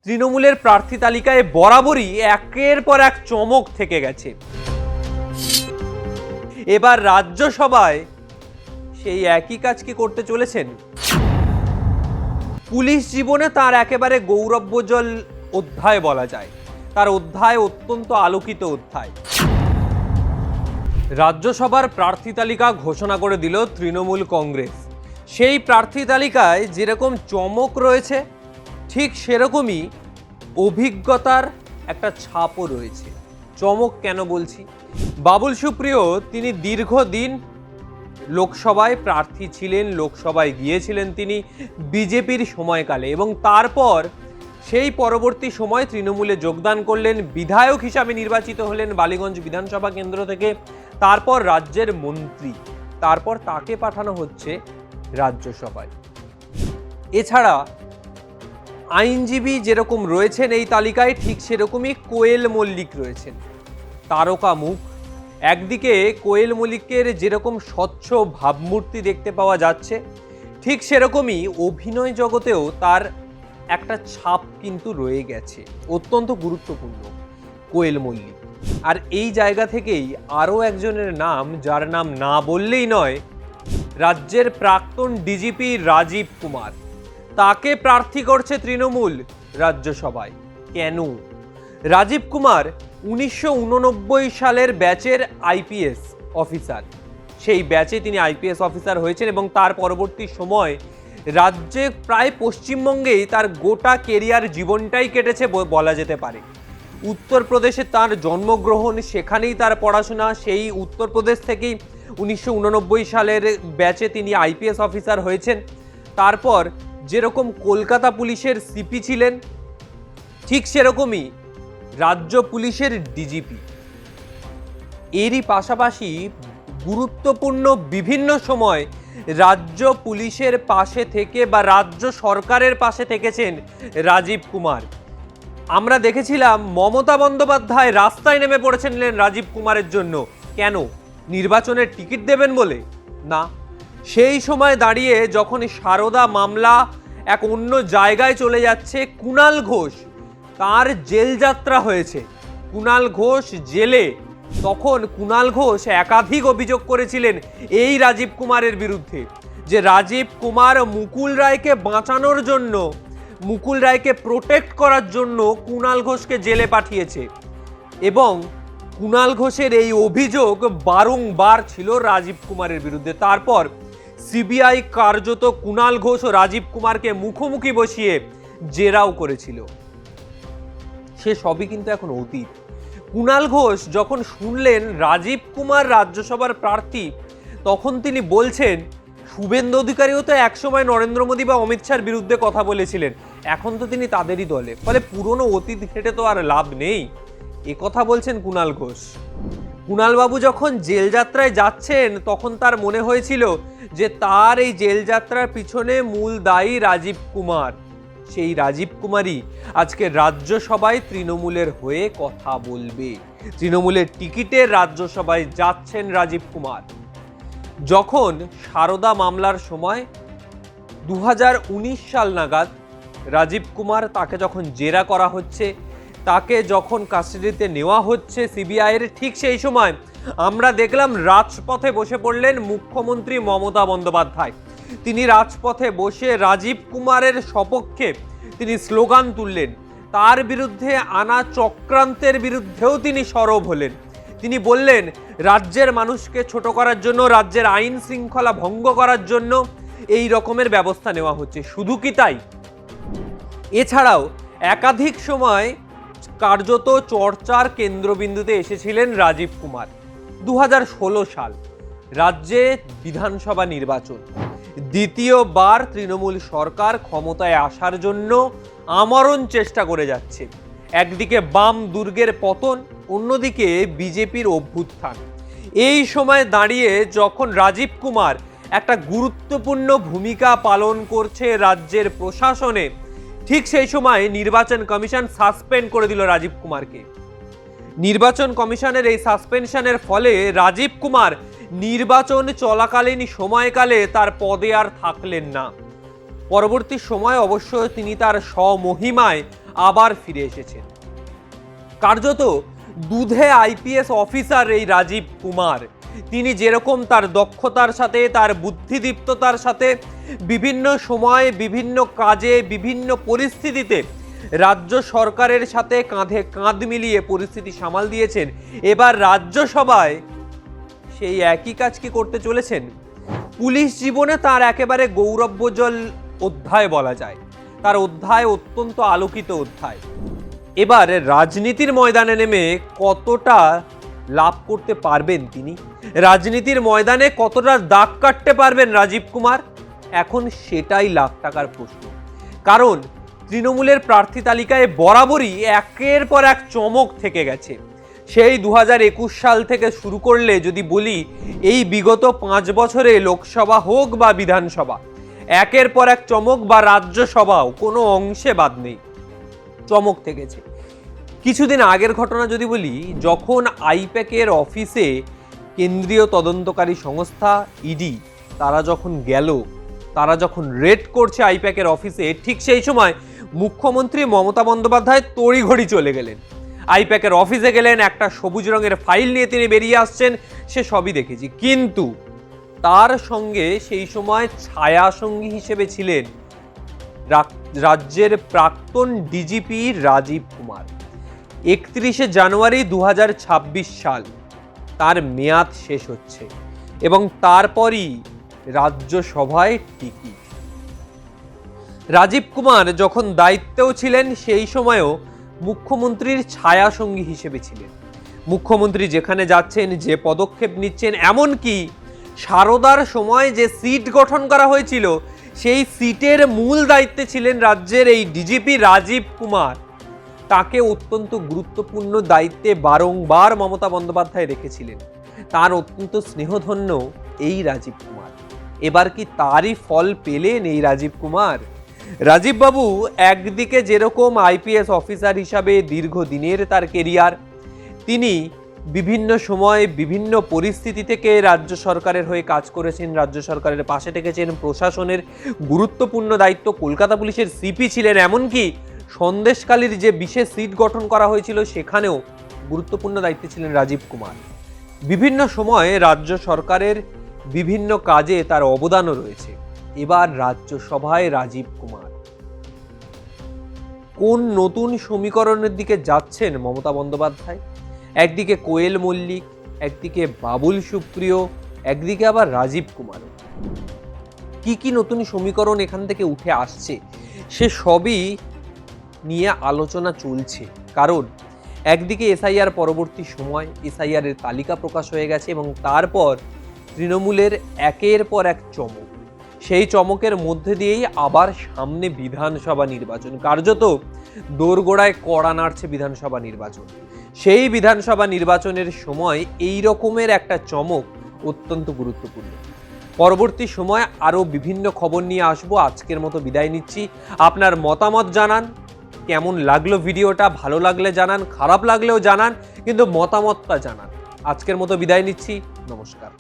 তৃণমূলের প্রার্থী তালিকায় বরাবরই একের পর এক চমক থেকে গেছে। এবার রাজ্যসভায় সেই একই কাজ কি করতে চলেছেন? পুলিশ জীবনে তার একেবারে গৌরবোজ্জ্বল অধ্যায় বলা যায়। তার অধ্যায় অত্যন্ত আলোকিত অধ্যায়। রাজ্যসভার প্রার্থী তালিকা ঘোষণা করে দিল তৃণমূল কংগ্রেস। সেই প্রার্থী তালিকায় যেরকম চমক রয়েছে, ঠিক সেরকমই অভিজ্ঞতার একটা ছাপও রয়েছে। চমক কেন বলছি? বাবুল সুপ্রিয় তিনি দীর্ঘদিন লোকসভায় প্রার্থী ছিলেন, লোকসভায় গিয়েছিলেন তিনি বিজেপির সময়কালে, এবং তারপর সেই পরবর্তী সময় তৃণমূলে যোগদান করলেন, বিধায়ক হিসাবে নির্বাচিত হলেন বালিগঞ্জ বিধানসভা কেন্দ্র থেকে, তারপর রাজ্যের মন্ত্রী, তারপর তাকে পাঠানো হচ্ছে রাজ্যসভায়। এছাড়া আইনজীবী যেরকম রয়েছেন এই তালিকায়, ঠিক সেরকমই কোয়েল মল্লিক রয়েছেন। তারকা মুখ। একদিকে কোয়েল মল্লিকের যেরকম স্বচ্ছ ভাবমূর্তি দেখতে পাওয়া যাচ্ছে, ঠিক সেরকমই অভিনয় জগতেও তার একটা ছাপ কিন্তু রয়ে গেছে, অত্যন্ত গুরুত্বপূর্ণ কোয়েল মল্লিক। আর এই জায়গা থেকেই আরও একজনের নাম, যার নাম না বললেই নয়, রাজ্যের প্রাক্তন ডিজিপি রাজীব কুমার। তাকে প্রার্থী করছে তৃণমূল রাজ্যসভায়। কেন? রাজীব কুমার 1989 সালের ব্যাচের আইপিএস অফিসার। সেই ব্যাচে তিনি আইপিএস অফিসার হয়েছেন এবং তার পরবর্তী সময় রাজ্যে প্রায় পশ্চিমবঙ্গেই তার গোটা কেরিয়ার জীবনটাই কেটেছে বলা যেতে পারে। উত্তরপ্রদেশে তার জন্মগ্রহণ, সেখানেই তার পড়াশোনা। সেই উত্তরপ্রদেশ থেকেই 1989 সালের ব্যাচে তিনি আইপিএস অফিসার হয়েছেন। তারপর যেরকম কলকাতা পুলিশের সিপি ছিলেন, ঠিক সেরকমই রাজ্য পুলিশের ডিজিপি। এরই পাশাপাশি গুরুত্বপূর্ণ বিভিন্ন সময় রাজ্য পুলিশের পাশে থেকে বা রাজ্য সরকারের পাশে থেকেছেন রাজীব কুমার। আমরা দেখেছিলাম মমতা বন্দ্যোপাধ্যায় রাস্তায় নেমে পড়েছিলেন রাজীব কুমারের জন্য। কেন? নির্বাচনের টিকিট দেবেন বলে? না, সেই সময় দাঁড়িয়ে যখন সারদা মামলা এক অন্য জায়গায় চলে যাচ্ছে, কুণাল ঘোষ তার জেল যাত্রা হয়েছে, কুণাল ঘোষ জেলে, তখন কুণাল ঘোষ একাধিক অভিযোগ করেছিলেন এই রাজীব কুমারের বিরুদ্ধে, যে রাজীব কুমার মুকুল রায়কে বাঁচানোর জন্য, মুকুল রায়কে প্রোটেক্ট করার জন্য কুণাল ঘোষকে জেলে পাঠিয়েছে। এবং কুণাল ঘোষের এই অভিযোগ বারংবার ছিল রাজীব কুমারের বিরুদ্ধে। তারপর সিবিআই কার্যত কুণাল ঘোষ ও রাজীব কুমারকে মুখোমুখি বসিয়ে জেরাও করেছিল। সে সবই কিন্তু এখন অতীত। কুণাল ঘোষ যখন শুনলেন রাজীব কুমার রাজ্যসভার প্রার্থী, তখন তিনি বলছেন শুভেন্দু অধিকারীও তো একসময় নরেন্দ্র মোদী বা অমিত শাহর বিরুদ্ধে কথা বলেছিলেন, এখন তো তিনি তাদেরই দলে, ফলে পুরনো অতীত ঘেঁটে তো আর লাভ নেই, এ কথা বলছেন কুণাল ঘোষ। কুণালবাবু যখন জেল যাত্রায় যাচ্ছেন, তখন তার মনে হয়েছিল যে তার এই জেল যাত্রার পিছনে মূল দায়ী রাজীব কুমার। সেই রাজীব কুমারই আজকে রাজ্যসভায় তৃণমূলের হয়ে কথা বলবে। তৃণমূলের টিকিটে রাজ্যসভায় যাচ্ছেন রাজীব কুমার। যখন সারদা মামলার সময় 2019 সাল নাগাদ রাজীব কুমার, তাকে যখন জেরা করা হচ্ছে, তাকে যখন কাস্টাডিতে নেওয়া হচ্ছে সিবিআইয়ের, ঠিক সেই সময় আমরা দেখলাম রাজপথে বসে পড়লেন মুখ্যমন্ত্রী মমতা বন্দ্যোপাধ্যায়। তিনি রাজপথে বসে রাজীব কুমারের সপক্ষে তিনি স্লোগান তুললেন, তার বিরুদ্ধে আনা চক্রান্তের বিরুদ্ধেও তিনি সরব হলেন। তিনি বললেন রাজ্যের মানুষকে ছোট করার জন্য, রাজ্যের আইন শৃঙ্খলা ভঙ্গ করার জন্য এই রকমের ব্যবস্থা নেওয়া হচ্ছে। শুধু কি তাই, এছাড়াও একাধিক সময় কার্যত চর্চার কেন্দ্রবিন্দুতে এসেছিলেন রাজীব কুমার। 2016 সাল রাজ্যে বিধানসভা নির্বাচন, দ্বিতীয়বার তৃণমূল সরকার ক্ষমতায় আসার জন্য আমরণ চেষ্টা করে যাচ্ছে। একদিকে বাম দুর্গের পতন, অন্যদিকে বিজেপির অভ্যুত্থান। এই সময় দাঁড়িয়ে যখন রাজীব কুমার একটা গুরুত্বপূর্ণ ভূমিকা পালন করছে রাজ্যের প্রশাসনে, ঠিক সেই সময় নির্বাচন কমিশন সাসপেন্ড করে দিল রাজীব কুমারকে। নির্বাচন কমিশনের এই সাসপেনশনের ফলে রাজীব কুমার নির্বাচন চলাকালীন সময়কালে তার পদে আর থাকলেন না। পরবর্তী সময় অবশ্য তিনি তার স্বমহিমায় আবার ফিরে এসেছেন। কার্যত দুধে আইপিএস অফিসার এই রাজীব কুমার, তিনি যেরকম তার দক্ষতার সাথে, তার বুদ্ধিদীপ্ততার সাথে বিভিন্ন সময় বিভিন্ন কাজে বিভিন্ন পরিস্থিতিতে রাজ্য সরকারের সাথে কাঁধে কাঁধ মিলিয়ে পরিস্থিতি সামাল দিয়েছেন, এবার রাজ্যসভায় সেই একই কাজ কি করতে চলেছেন? পুলিশ জীবনে তার একেবারে গৌরবোজ্জ্বল অধ্যায় বলা যায়, তার অধ্যায় অত্যন্ত আলোকিত অধ্যায়। এবার রাজনীতির ময়দানে নেমে কতটা লাভ করতে পারবেন তিনি, রাজনীতির ময়দানে কতটা দাগ কাটতে পারবেন রাজীব কুমার, এখন সেটাই লাখ টাকার প্রশ্ন। কারণ তৃণমূলের প্রার্থী তালিকায় বরাবরই একের পর এক চমক থেকে গেছে। সেই 2021 সাল থেকে শুরু করলে যদি বলি, এই বিগত 5 বছরে লোকসভা হোক বা বিধানসভা, একের পর এক চমক, বা রাজ্যসভাও কোনো অংশে বাদ নেই, চমক থেকেছে। কিছুদিন আগের ঘটনা যদি বলি, যখন আইপ্যাকের অফিসে কেন্দ্রীয় তদন্তকারী সংস্থা ইডি তারা যখন গেল, তারা যখন রেড করছে আইপ্যাকের অফিসে, ঠিক সেই সময় মুখ্যমন্ত্রী মমতা বন্দ্যোপাধ্যায় তড়িঘড়ি চলে গেলেন, আইপ্যাকের অফিসে গেলেন, একটা সবুজ রঙের ফাইল নিয়ে তিনি বেরিয়ে আসছেন, সে সবই দেখেছি। কিন্তু তার সঙ্গে সেই সময় ছায়া সঙ্গী হিসেবে ছিলেন রাজ্যের প্রাক্তন ডিজিপি রাজীব কুমার। 31শে জানুয়ারি 2026 সাল তার মেয়াদ শেষ হচ্ছে এবং তারপরই রাজ্যসভায় টিকিট। রাজীব কুমার যখন দায়িত্বেও ছিলেন, সেই সময়ও মুখ্যমন্ত্রীর ছায়া সঙ্গী হিসেবে ছিলেন। মুখ্যমন্ত্রী যেখানে যাচ্ছেন, যে পদক্ষেপ নিচ্ছেন, এমনকি সারদার সময় যে সিট গঠন করা হয়েছিল, সেই সিটের মূল দায়িত্বে ছিলেন রাজ্যের এই ডিজিপি রাজীব কুমার। তাকে অত্যন্ত গুরুত্বপূর্ণ দায়িত্বে বারংবার মমতা বন্দ্যোপাধ্যায় রেখেছিলেন। তার অত্যন্ত স্নেহধন্য এই রাজীব কুমার। এবার কি তারই ফল পেলেন এই রাজীব কুমার? রাজীব বাবু একদিকে যেরকম আইপিএস অফিসার হিসাবে দীর্ঘদিনের তার কেরিয়ার, তিনি বিভিন্ন সময় বিভিন্ন পরিস্থিতি থেকে রাজ্য সরকারের হয়ে কাজ করেছেন, রাজ্য সরকারের পাশে থেকেছেন, প্রশাসনের গুরুত্বপূর্ণ দায়িত্ব, কলকাতা পুলিশের সিপি ছিলেন, এমনকি সন্দেশখালীর যে বিশেষ সিট গঠন করা হয়েছিল সেখানেও গুরুত্বপূর্ণ দায়িত্বে ছিলেন রাজীব কুমার। বিভিন্ন সময়ে রাজ্য সরকারের বিভিন্ন কাজে তার অবদানও রয়েছে। এবার রাজ্যসভায় রাজীব কুমার কোন নতুন সমীকরণের দিকে যাচ্ছেন মমতা বন্দ্যোপাধ্যায়? একদিকে কোয়েল মল্লিক, একদিকে বাবুল সুপ্রিয়, একদিকে আবার রাজীব কুমার। কি কি নতুন সমীকরণ এখান থেকে উঠে আসছে, সে সবই নিয়ে আলোচনা চলছে। কারণ একদিকে এসআইআর পরবর্তী সময়, এসআইআর এর তালিকা প্রকাশ হয়ে গেছে এবং তারপর তৃণমূলের একের পর এক চমক, সেই চমকের মধ্যে দিয়েই আবার সামনে বিধানসভা নির্বাচন, কার্যত দোরগোড়ায় কড়া নাড়ছে বিধানসভা নির্বাচন। সেই বিধানসভা নির্বাচনের সময় এই রকমের একটা চমক অত্যন্ত গুরুত্বপূর্ণ। পরবর্তী সময় আরও বিভিন্ন খবর নিয়ে আসবো। আজকের মতো বিদায় নিচ্ছি। আপনার মতামত জানান, কেমন লাগলো ভিডিওটা, ভালো লাগলে জানান, খারাপ লাগলেও জানান, কিন্তু মতামতটা জানান। আজকের মতো বিদায় নিচ্ছি, নমস্কার।